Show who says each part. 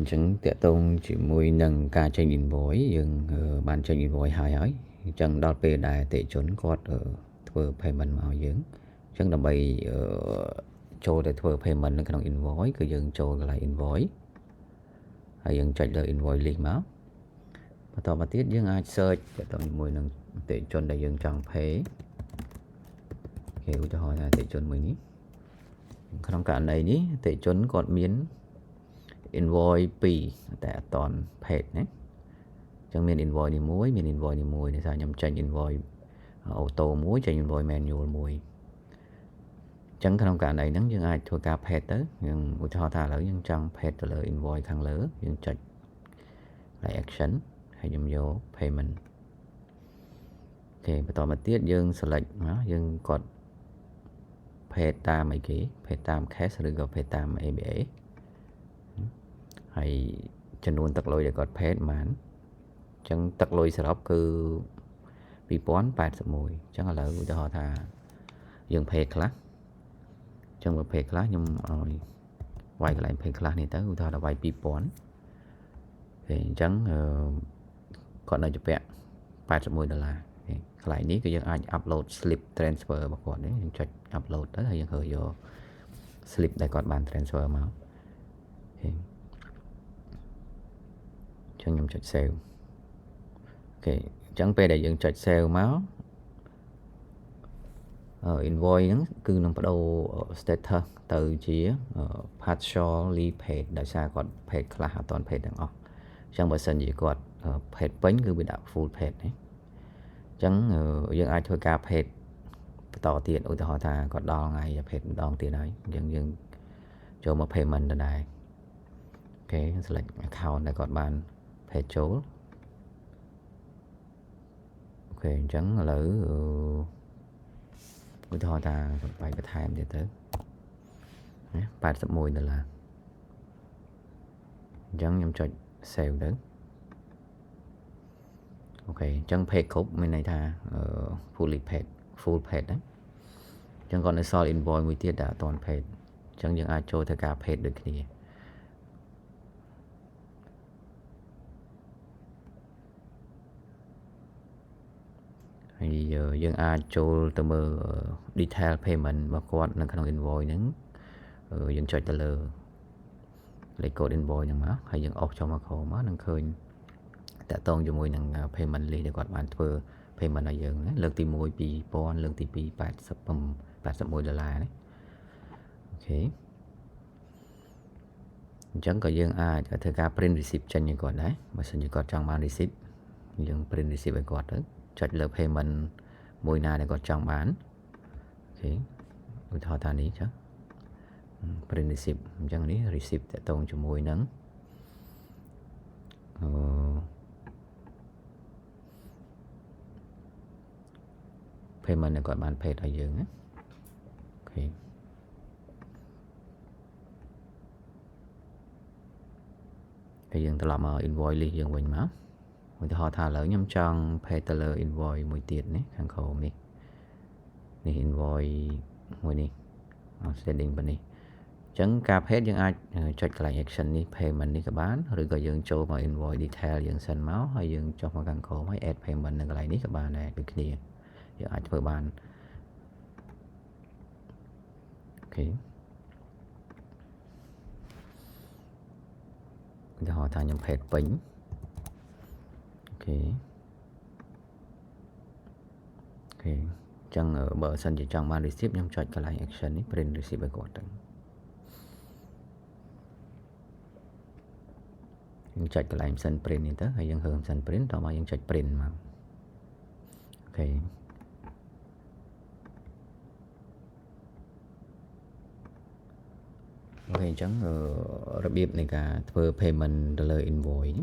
Speaker 1: Chẳng tiện tông chỉ mùi nâng ca tranh invoice nhưng bàn tranh invoice hai chẳng đọt về đài tệ trốn cọt thơ payment màu dưỡng chẳng đầm bày cho để thơ payment nó cái invoice cứ dừng cho lại invoice hay dừng chạy lời invoice liền máu và tỏ mà tiết dương ai search tiện tông mùi nâng tệ trốn để dừng chẳng pay hiểu cho hỏi là tệ trốn mình ní không cả này ní tệ trốn cọt miến invoice P แต่ตอนเพจนะจังมี invoice นี่មួយមាន invoice นี่មួយនេះថាខ្ញុំចេញ invoice auto មួយចេញ invoice manual មួយចឹងក្នុងករណីហ្នឹងយើងអាចធ្វើការ page ទៅយើងឧទាហរណ៍ថាឥឡូវយើងចង់ page ទៅលើ invoice ខាងលើយើងចុច like action ហើយខ្ញុំយក payment អូខេបន្តមកទៀតយើង select មកយើងកត់ page តាមអីគេ page តាម cash ឬក៏ page តាម ABA ហើយចំនួនទឹកលុយដែលគាត់ paid ប៉ុន្មានអញ្ចឹងទឹកលុយសរុបគឺ 2081 អញ្ចឹងឥឡូវឧទាហរណ៍ថាយើង paid ខ្លះអញ្ចឹងបើ paid ខ្លះខ្ញុំឲ្យវាយកន្លែង paid ខ្លះនេះទៅឧទាហរណ៍ថាវាយ 2000 អញ្ចឹងគាត់នៅជាពាក់ $81 កន្លែងនេះគឺយើងអាច upload slip transfer របស់គាត់នេះយើងចុច upload ទៅហើយយើងរើសយក slip ដែលគាត់បាន transfer មកចឹងខ្ញុំចុច save អូខេអញ្ចឹងពេលដែលយើងចុច save មក invoice ហ្នឹងគឺនឹងបដូរ status ទៅជា partially paid ដោយសារគាត់ paid ខ្លះអត់ទាន់ paid ទាំងអស់អញ្ចឹងបើសិនជាគាត់ paid ពេញគឺវាដាក់ full paid ណាអញ្ចឹងយើងអាចធ្វើការ paid បន្តទៀតឧទាហរណ៍ថាគាត់ដល់ថ្ងៃ paid ម្ដងទៀតហើយអញ្ចឹងយើងចូលមក payment ទៅដែរអូខេ select account ដែលគាត់បាន paid ចូលអូខេអញ្ចឹងឥឡូវឧទាហរណ៍ថាវាយបន្ថែមទៀតទៅណា$81អញ្ចឹងខ្ញុំចុច save ទៅអូខេអញ្ចឹង paid គ្រប់មានន័យថា full paid ណាអញ្ចឹងគាត់នៅសល់ invoice មួយទៀតដែលអត់ទាន់ paid អញ្ចឹងយើងអាចចូលធ្វើការ paid ដូចគ្នាហើយយើងអាចចូលទៅមើល detail payment របស់គាត់នៅក្នុង invoice ហ្នឹងយើងចុចទៅលើលេខកូដ invoice ហ្នឹងមកហើយយើងអុសចុះមកក្រោមមកនឹងឃើញតាក់ទងជាមួយនឹង payment list ដែលគាត់បានធ្វើ payment ឲ្យយើងណាលើកទី1 2000លើកទី2 $81ណាអូខេអញ្ចឹងក៏យើងអាចធ្វើការ print receipt ចេញឲ្យគាត់ដែរបើសិនជាគាត់ចង់បាន receipt យើង print receipt ឲ្យគាត់ទៅចុចលើ payment មួយណាដែលគាត់ចង់បានអូខេឧទាហរណ៍ថានេះចុះ print receipt អញ្ចឹងនេះ receipt តាក់ទងជាមួយនឹងpayment ដែលគាត់បាន paid ឲ្យយើងណាអូខេហើយយើងត្រឡប់មក invoice list យើងវិញមកឧទាហរណ៍ថាឥឡូវខ្ញុំចង់ pay ទៅលើ invoice មួយទៀតនេះខាងក្រោមនេះ invoice មួយនេះ outstanding ប៉ុណ្នេះអញ្ចឹងការ pay យើងអាចចុចកន្លែង action នេះ payment នេះក៏បានឬក៏យើងចូលមក invoice detail យើងសិនមកហើយយើងចុះមកខាងក្រោមហើយ add payment នៅកន្លែងនេះក៏បានដែរដូចគ្នាយើងអាចធ្វើបានអូខេឧទាហរណ៍ថាខ្ញុំ pay ពេញអូខេអញ្ចឹងបើសិនជាចង់បាន receipt ខ្ញុំចុចកន្លែង action នេះ print receipt ឲ្យគាត់ទៅយើងចុចកន្លែង send print នេះទៅហើយយើងហើម send print តោះមកយើងចុច print មកអូខេអូខេអញ្ចឹងរបៀបនៃការធ្វើ payment ទៅលើ invoice